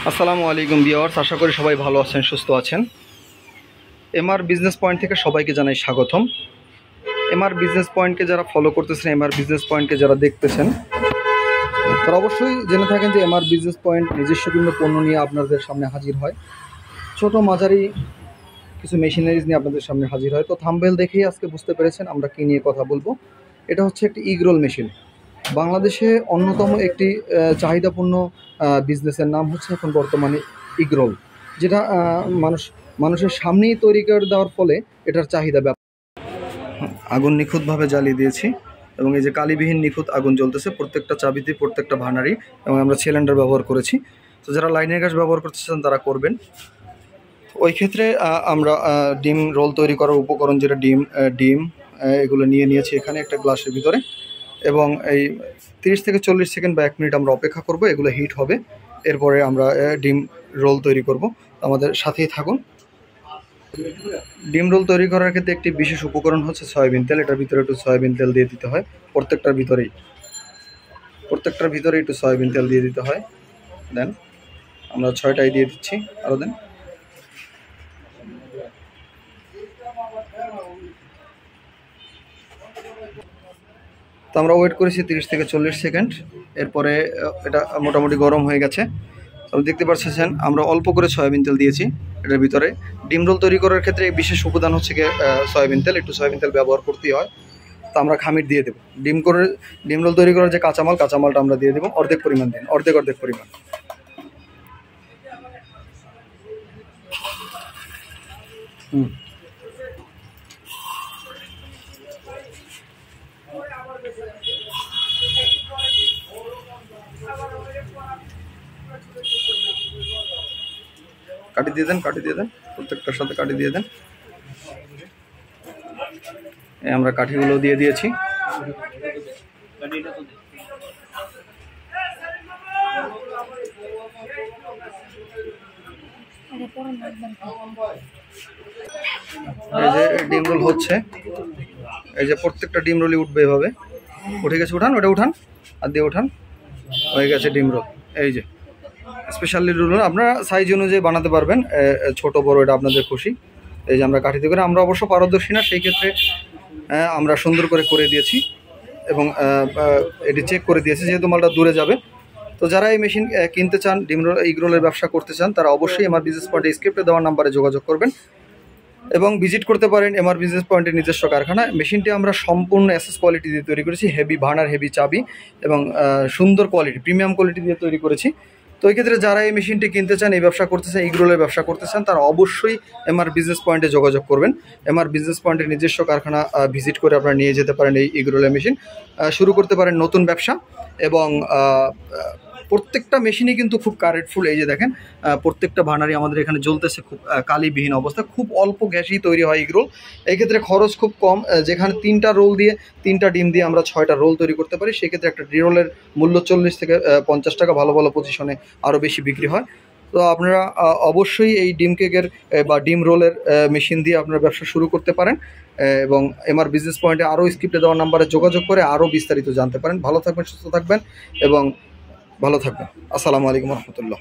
আসসালামু আলাইকুম ভিউয়ার্স, আশা করি সবাই ভালো আছেন, সুস্থ আছেন। এমআর বিজনেস পয়েন্ট থেকে সবাইকে জানাই স্বাগতম। এমআর বিজনেস পয়েন্টকে যারা ফলো করতেছেন, এমআর বিজনেস পয়েন্টকে যারা দেখতেছেন, তারা অবশ্যই জেনে থাকেন যে এমআর বিজনেস পয়েন্ট নিজস্ব বিভিন্ন পণ্য নিয়ে আপনাদের সামনে হাজির হয়। ছোট মাঝারি কিছু মেশিনারিজ নিয়ে আপনাদের সামনে হাজির হয়। তো থাম্বনেল দেখেই আজকে বুঝতে পেরেছেন আমরা কী নিয়ে কথা বলবো। এটা হচ্ছে একটি ইগরোল মেশিন। বাংলাদেশে অন্যতম একটি চাহিদাপূর্ণ বিজনেসের নাম হচ্ছে এখন বর্তমানে ইগরোল, যেটা মানুষের সামনেই তৈরি করে দেওয়ার ফলে এটার চাহিদা আগুন নিখুঁতভাবে জ্বালিয়ে দিয়েছি এবং এই যে কালিবিহীন নিখুঁত আগুন জ্বলতেছে প্রত্যেকটা চাবিতে, প্রত্যেকটা ভানারি, এবং আমরা সিলিন্ডার ব্যবহার করেছি। তো যারা লাইনের গ্যাস ব্যবহার করতে চান তারা করবেন। ওই ক্ষেত্রে আমরা ডিম রোল তৈরি করার উপকরণ, যেটা ডিম এগুলো নিয়ে নিয়েছি এখানে একটা গ্লাসের ভিতরে, এবং এই 30 থেকে 40 সেকেন্ড বা 1 মিনিট আমরা অপেক্ষা করব, এগুলো হিট হবে। এরপরে আমরা ডিম রোল তৈরি করব। আমাদের সাথেই থাকুন। ডিম রোল তৈরি করার ক্ষেত্রে একটি বিশেষ উপকরণ হচ্ছে সয়াবিন তেল। এটার ভিতরে একটু সয়াবিন তেল দিয়ে দিতে হয়, প্রত্যেকটার ভিতরে একটু সয়াবিন তেল দিয়ে দিতে হয়। দেন আমরা 6টাই দিয়ে দিচ্ছি, আরও দেন। তো আমরা ওয়েট করেছি 30 থেকে 40 সেকেন্ড। এরপরে এটা মোটামুটি গরম হয়ে গেছে। আপনি দেখতে পাচ্ছেন আমরা অল্প করে সয়াবিন তেল দিয়েছি এটার ভিতরে। ডিম রোল তৈরি করার ক্ষেত্রে বিশেষ উপাদান হচ্ছে কি সয়াবিন তেল। একটু সয়াবিন তেল ব্যবহার করতেই হয়। তো আমরা খামির দিয়ে দেবো। ডিম রোল তৈরি করার যে কাঁচামালটা আমরা দিয়ে দেবো অর্ধেক পরিমাণ দিন, অর্ধেক পরিমাণ। কাটি দিয়ে দেন, প্রত্যেকটার সাথে কাটি দিয়ে দেন। আমরা কাঠিগুলো দিয়ে দিয়েছি। এই যে ডিম রোল হচ্ছে, এই যে প্রত্যেকটা ডিম রোলই উঠবে এভাবে। উঠে গেছে, উঠান, ওটা উঠান, আর দিয়ে উঠান। হয়ে গেছে ডিম রোল। এই যে স্পেশালি রোল আপনারা সাইজ অনুযায়ী বানাতে পারবেন, ছোট বড় এটা আপনাদের খুশি। এই যে আমরা কাঠিতে করে, আমরা অবশ্য পারদর্শী না, সেই ক্ষেত্রে আমরা সুন্দর করে দিয়েছি এবং এটি চেক করে দিয়েছি যেহেতু মালটা দূরে যাবে। তো যারা এই মেশিন কিনতে চান, ইগরোলের ব্যবসা করতে চান, তারা অবশ্যই এমআর বিজনেস পয়েন্টে স্ক্রিপ্টে দেওয়ার নাম্বারে যোগাযোগ করবেন এবং ভিজিট করতে পারেন এমআর বিজনেস পয়েন্টের নিজস্ব কারখানা। মেশিনটি আমরা সম্পূর্ণ এসএস কোয়ালিটি দিয়ে তৈরি করেছি, হেভি ভার্নার, হেভি চাবি এবং সুন্দর কোয়ালিটি, প্রিমিয়াম কোয়ালিটি দিয়ে তৈরি করেছি। তো এই ক্ষেত্রে যারা এই মেশিনটি কিনতে চান, এই ব্যবসা করতে চান, ইগরোলের ব্যবসা করতে চান, তারা অবশ্যই এমআর বিজনেস পয়েন্টে যোগাযোগ করবেন। এমআর বিজনেস পয়েন্টের নিজস্ব কারখানা ভিজিট করে আপনারা নিয়ে যেতে পারেন এই ইগরোলের মেশিন, শুরু করতে পারেন নতুন ব্যবসা। এবং প্রত্যেকটা মেশিনই কিন্তু খুব কারেন্টফুল। এই যে দেখেন প্রত্যেকটা ভানারি আমাদের এখানে জ্বলতেছে খুব কালিবিহীন অবস্থা। খুব অল্প গ্যাসেই তৈরি হয় ইগরোল। এই ক্ষেত্রে খরচ খুব কম। যেখানে 3টা রোল দিয়ে, 3টা ডিম দিয়ে আমরা 6টা রোল তৈরি করতে পারি, সেক্ষেত্রে একটা রোলের মূল্য 40 থেকে 50 টাকা। ভালো ভালো পজিশনে আরও বেশি বিক্রি হয়। তো আপনারা অবশ্যই এই ডিম কেকের বা ডিম রোলের মেশিন দিয়ে আপনারা ব্যবসা শুরু করতে পারেন এবং এমআর বিজনেস পয়েন্টে আরও স্ক্রিপ্টে দেওয়ার নাম্বারে যোগাযোগ করে আরও বিস্তারিত জানতে পারেন। ভালো থাকবেন, সুস্থ থাকবেন এবং ভালো থাকবেন। আসসালামু আলাইকুম রহমতুল্লাহ।